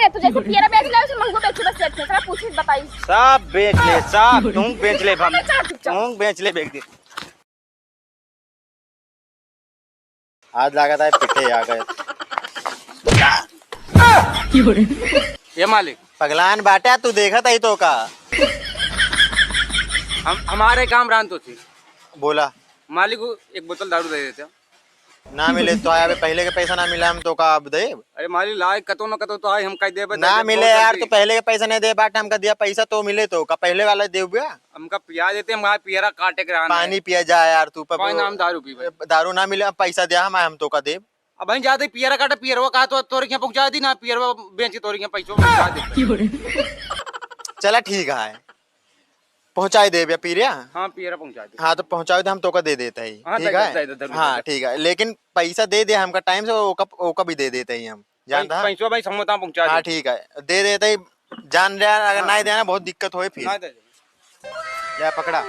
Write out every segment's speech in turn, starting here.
ले तू जैसे पियरा बेच ले उसे मंगो बेच बस सेट है पूछ बताई सब बेच ले सब तुम बेच ले हम तुम बेच ले बेच दे। आज लागत है पिटे आ गए ये मालिक पगलान बाटा तू देखा था ही तो का हम हमारे काम रान तो थी बोला मालिक को एक बोतल दारू दे देते ना मिले तो आया पहले के पैसा ना मिला हम तो का अब दे। अरे मालिक लाए कतो न कतो तो आए हम कह दे ना मिले यार तो पहले के पैसा नहीं दे बाटा हमका दिया पैसा तो मिले तो का पहले वाला दे गया हमका पिया देते हम पियरा काटे के पानी पिया जा यार तू पर नाम दारू पी दारू ना मिले पैसा दिया हम तो का दे अब हम जाते पियरा काटे पियरवा कहा तो तोरी यहाँ पहुंचा दी ना पियरवा बेच के तोरी यहाँ पैसों पहुंचा दे। चला ठीक है पहुंचाई दे पियरा हाँ पियरा पहुंचा दे हाँ तो पहुंचाओ दे हम तो का दे देते हैं ठीक है हाँ ठीक है लेकिन पैसा दे दे हमका टाइम से ओका भी दे देते हैं हम जानता पैसों भाई समोता पहुंचा हाँ ठीक है दे देते जान रहा अगर नहीं देना बहुत दिक्कत हो फिर या पकड़ा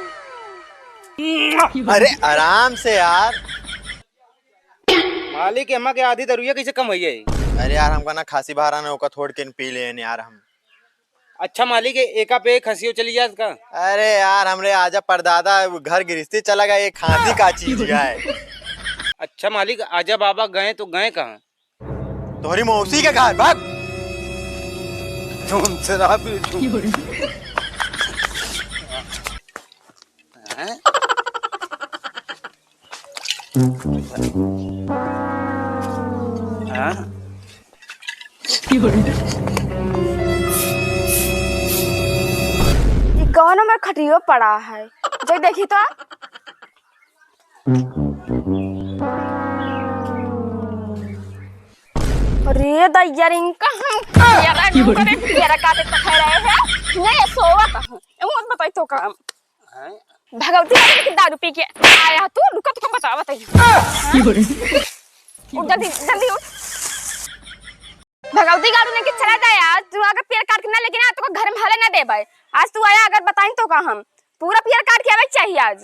अरे आराम से यार मालिक अम्मा के आधी दरुया कैसे कम हुई है। अरे यार हमका ना खांसी बाहर आना होगा थोड़ के पी ले यार हम। अच्छा मालिक एका पे खसियो चली जाए का। अरे यार हमरे आजा परदादा घर गृहस्थी चला गया ये खांसी का चीज है। अच्छा मालिक आजा बाबा गए तो गए कहाँ तुम्हारी मौसी के घर भाग गाँव में खटियो पड़ा है जो देखी तो अरे दैया रिंका पियरा काटे पकड़ रहे हैं नहीं सोवा कहाँ बताई तो काम भगवती दारू पी के आया तू रुका तो बता बताइए जल्दी जल्दी उठ भगवती गाड़ू ने कि चला जाए तू अगर पेड़ काट के ना लेकिन आज तो घर में हले ना दे भाई आज तू आया अगर बताई तो का हम पूरा पेड़ काट के आवे चाहिए आज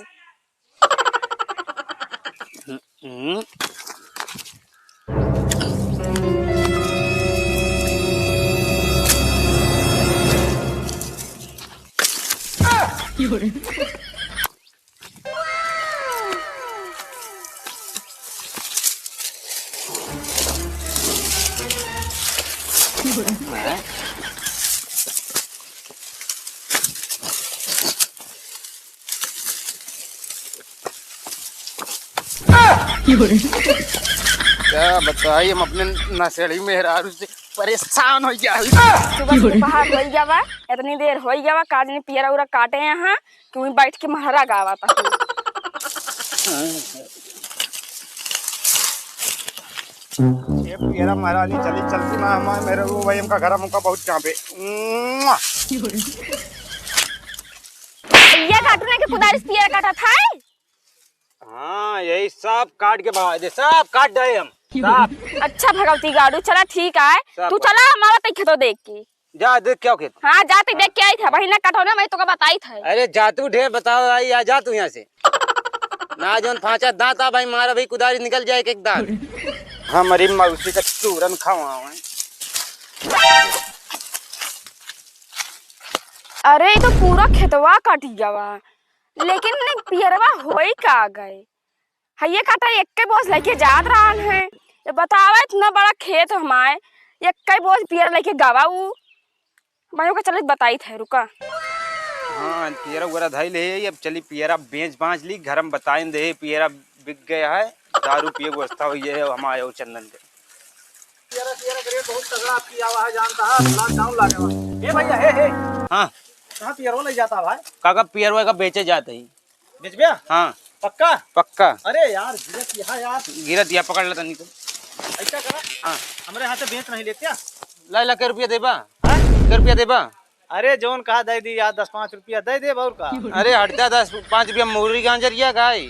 क्या बताइए हम अपने नशेड़ी मेहरारू से परेशान हो गया सुबह बाहर हो गया इतनी देर हो गया काज ने पियरा उरा काटे यहाँ कि बैठ के महरा गावा था ये पियरा महारानी चली चलती ना हमारे मेरे वो भाई हमका घर हमका बहुत चापे ये काटने के कुदारी से पियरा काटा था हाँ यही सब काट के बहा दे सब काट दे हम सब। अच्छा भगवती गाड़ू चला ठीक है तू चला हमारा तक खेतो देख के जा देख क्या खेत हाँ जाते देख के आई था वही ना कटो ना मैं तो का बताई था। अरे जा तू ढेर बताओ आई आ जा तू यहाँ से ना जोन फांचा दांत आ भाई मारा भाई कुदारी निकल जाए एक दांत हमारी मौसी का चूरन खावा अरे ये तो पूरा खेतवा कट गया लेकिन पियरवा होई का गए ये काटा एक के बोझ लेके जात रहा है ये बतावा इतना बड़ा खेत हमारे एक के बोझ पियर लेके गवाऊ भाइयों का चलिए बताई थे रुका हाँ पियरा वगैरह धाई ले अब चली पियरा बेच बाँच ली घर में बताएं दे पियरा बिक गया है दारू पिए व्यवस्था हुई है हम आए हो चंदन के पियरा पियरा करे बहुत तगड़ा आपकी आवाज जानता है लॉकडाउन लागे ए भैया हे हां कहां पियरवा ले जाता भाई काका पियरवा का बेचे जाते ही बेच गया हां पक्का पक्का अरे यार गिरत या पकड़ लेता नहीं तो ऐसा करा हां हमरे हाथ से बेच नहीं लेते ला ला के रुपया देबा हां के रुपया देबा अरे जोन कहा दे दी यार 10-5 रुपया दे दे और का अरे हटता 10-5 रुपया मुर्गी गांजरिया गाय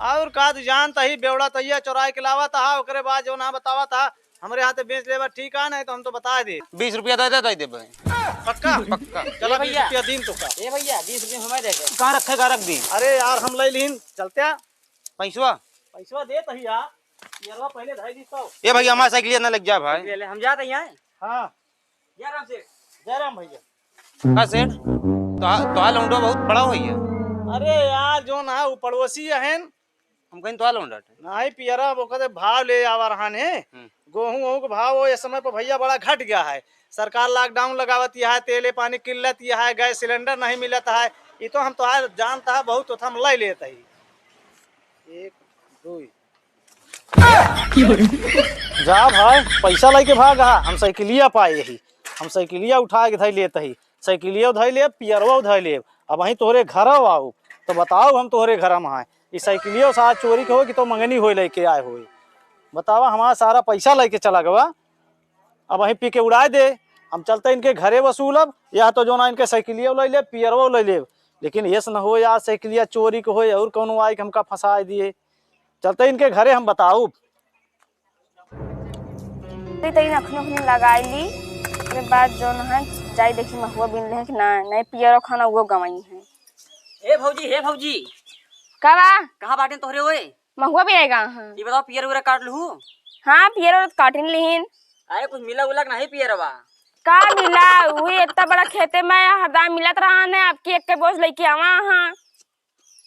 और का तू जानता ही बेवड़ा तैया चौराहे के लावा था ओकरे बाद जो ना बतावा था हमरे हाथ से बेच लेबा ठीक है नहीं तो हम तो बता दे 20 रुपया दे दे पक्का पक्का चलो 20 रुपया दिन तो का ए भैया 20 रुपया हमारे दे कहां रखेगा रख दी अरे यार हम ले लीन चलते पैसवा दे तही यार यारवा पहले धाई दी तो ए भैया हमारा साइकिल ना लग जा भाई हम जाते यहां हां जयराम सेठ। जयराम भैया। का सेठ तो लौंडा बहुत बड़ा हो गया। अरे यार जो ना वो पड़ोसी है हम कहीं तो लौंडा नहीं पियरा वो कहते भाव ले आवा रहन है। गेहूं वहूं के भाव वो इस समय पर भैया बड़ा घट गया है। सरकार लॉकडाउन लगावत है, तेले पानी किल्लत है, गैस सिलेंडर नहीं मिलत है। ये तो हम तो जानता है बहुत, तो हम ले लेते ही। एक दो जा भाई पैसा लेके भाग हम साइकिलिया पाए यही। हम साइकिलिया उठा के धै लेते ही, साइकिलिया धै ले पियरवा धै ले। अब वहीं तोहरे घर आओ तो बताओ हम तोहरे घर में आए। इस साइकिलिया साथ चोरी के हो कि तो मंगनी हो लेके आए हो। बतावा हमारा सारा पैसा लेके चला गवा। अब वहीं पी के उड़ाए दे। हम चलते इनके घरे वसूलब या तो जो ना इनके साइकिलिया ले ले पियरवा ले ले। लेकिन ये न हो यार साइकिलिया चोरी के हो और कौन आए हमका फंसा दिए। चलते इनके घरे हम बताऊ। नखनी लगाई ली के बाद जो है जाई देखी महुआ बिन ले कि ना नहीं पियरो खाना वो गवाई है। हे भौजी का बा कहाँ बाटे तोहरे ओए? महुआ भी आएगा। हाँ ये बताओ पियर वगैरह काट लूं? हाँ पियरो काटिन लिहिन। अरे कुछ मिला उला नहीं पियरवा? का मिला वही इतना बड़ा खेते में हरदम मिलत रहा है। आपकी एक के बोझ लेके आवा। हाँ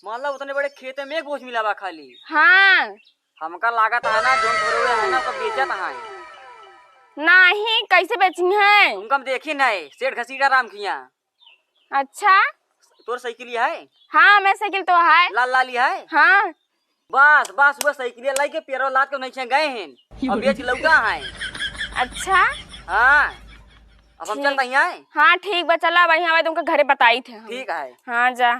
मान लो उतने बड़े खेते में एक बोझ मिला बा खाली। हाँ हमका लागत है ना जो थोड़े हुए है ना तो बेचत है। नहीं कैसे बेची है? उनका हम देखी नहीं, सेठ घसीटा राम खिया। अच्छा तोर साइकिल है? हाँ मैं साइकिल तो है। लाल लाली है? हाँ बस वह साइकिल लाई के पियरो लाद के नहीं गए हैं और बेच लौटा है। अच्छा हाँ अब हम चलते हैं। हाँ ठीक बा चला वही आवे तुमके घरे बताई थे हम। ठीक है। हाँ जा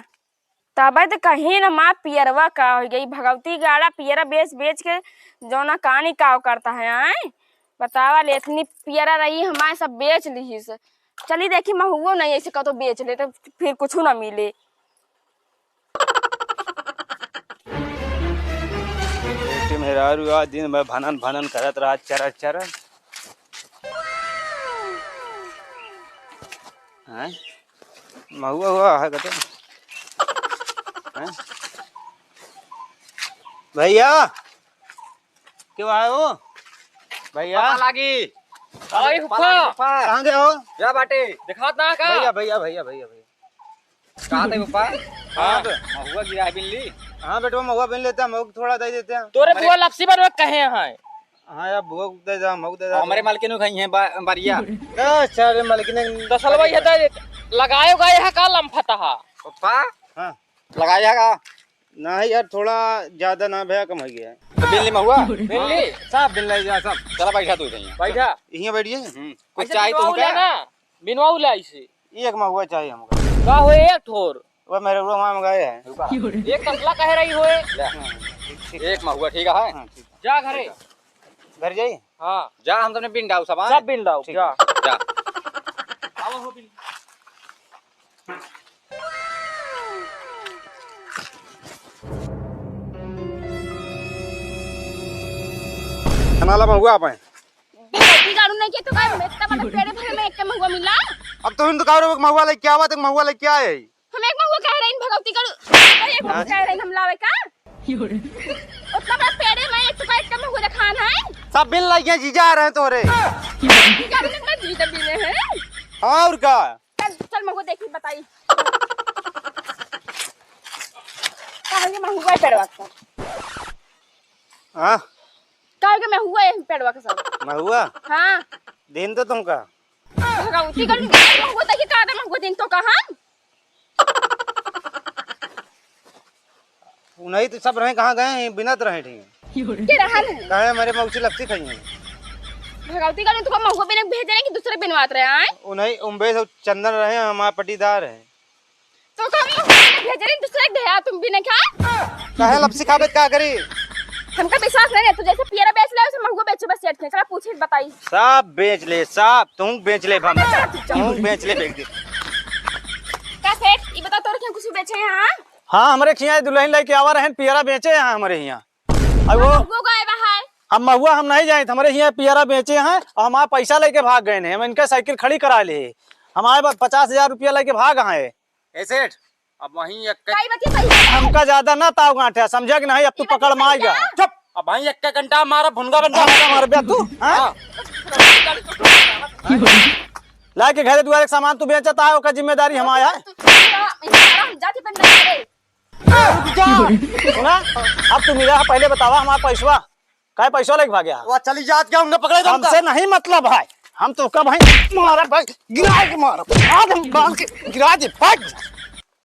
तब तो कहीं ना माँ पियरवा का हो गई भगवती गाड़ा पियरा बेच बेच के जो ना कहानी का करता है। आए बतावा ले इतनी पियरा रही हमारे सब बेच ली से। चली देखी महुओ नहीं ऐसे कतो बेच ले तो फिर कुछ ना मिले। बेटे मेरा रुआ दिन में भनन भनन करत रहा चर चर। हैं महुआ हुआ है कतो हैं भैया क्यों आए हो भैया? लागी अरे फुफा कहाँ गए हो? जा बाटे दिखात ना का भैया भैया भैया भैया भैया कहाँ थे पप्पा? हाँ हुआ गिरा बिल्ली। हाँ बेटा महुआ बिन लेते हैं, महुआ थोड़ा दे देते हैं। तोरे बुआ लपसी बनवे कहे हैं। हाँ यार भुआ दे जा महुआ दे जा। हमारे मालकिन ने खाई है बारिया। अच्छा रे मालिक ने दसल भाई है लगायो गए है का लमफता है पप्पा हाँ लगाया का नहीं यार थोड़ा ज्यादा ना भैया कम हो गया है। तो बिल्ली में हुआ बिल्ली सब बिन ले जा सब। चला बैठा तू कहीं बैठा यहीं बैठिए। कुछ चाहिए तो क्या ना बिनवा उला इसे एक महुआ चाहिए हमको। का होए एक ठोर वो मेरे रुआ वहाँ मंगाए हैं। एक तसला कह रही होए। एक महुआ ठीक है। हाँ ठीक जा घरे घर जाइए। हाँ जा हम तुमने बिन डाउ सब सब बिन लाओ जा जा आओ हो बिन खाना महुआ आप आए। भगवती गाड़ू नहीं के तो का इतना बड़ा पेड़े भरे में एक के महुआ मिला। अब तो हिंद का महुआ लेके क्या बात है? महुआ लेके क्या है? हम एक महुआ कह रहे हैं भगवती गाड़ू एक महुआ कह रहे हैं हम लावे का। उतना बड़ा पेड़े में एक का महुआ रखान है। सब बिन लगे जीजा आ रहे हैं तोरे। गाड़ू ने मैं जीते बिने हैं। हाँ और क्या? चल महुआ देखी बताई कहां महुआ पेड़वा का। हाँ कहां के महुआ है पेड़वा का सब। महुआ हाँ दिन तो तुमका भगवती गाड़ू महुआ देखी का महुआ दिन तो कहां नहीं तो सब रहे कहाँ गए हैं? बिनत रहे ठीक के रहन है। कहे हमारे मौसी लपसी खाई हैं। भगवती गाड़ू तुमको महुआ बिने भेज रहे कि दूसरे बिनवात रहे हैं। उन्हें उम्बे सब चंदन रहे हमारे पटीदार है। तो कम भेज रहे दूसरे दे तुम बिने खा। कहे लपसी खाबे क्या करी? हमका विश्वास नहीं है तू जैसे पियरा बेच ले वैसे महुआ बेचे बस सेठ के। चला पूछे बताई सब बेच ले सब। तुम बेच ले हम तुम बेच ले बेच दे। का सेठ ये बता तोरे क्यों कुछ बेचे हैं? हां हाँ हमारे खिया दुल्हन लेके आवा रहे पियरा बेचे हैं हमारे यहाँ। अब वो गए बाहर हम महुआ हम नहीं जाए हमारे यहाँ पियरा बेचे हैं और हमारा पैसा लेके भाग गए हैं। हम इनके साइकिल खड़ी करा ले हमारे 50,000 रुपया लेके भाग आए। सेठ अब वहीं एक काई बतिया सही हमका ज्यादा ना ताव गांठे समझा कि नहीं। अब तू पकड़ में आएगा। चुप अब वहीं एक घंटा हमारा भुनगा बन मार बे तू। हाँ? ला के घरे दुआरे के सामान तू बेचता है, ओकर जिम्मेदारी हमारा है। हम जाके पे नहीं करे। सुना, अब तू मिला है, पहले बतावा हमारा पैसवा काय पैसा लेके भाग गया। वो चली जात क्या हमने पकड़े दम हमसे नहीं मतलब है, हम तो कब भाई मारा भाई गिरा के मारा, आज हम बांध के गिरा दे भाग।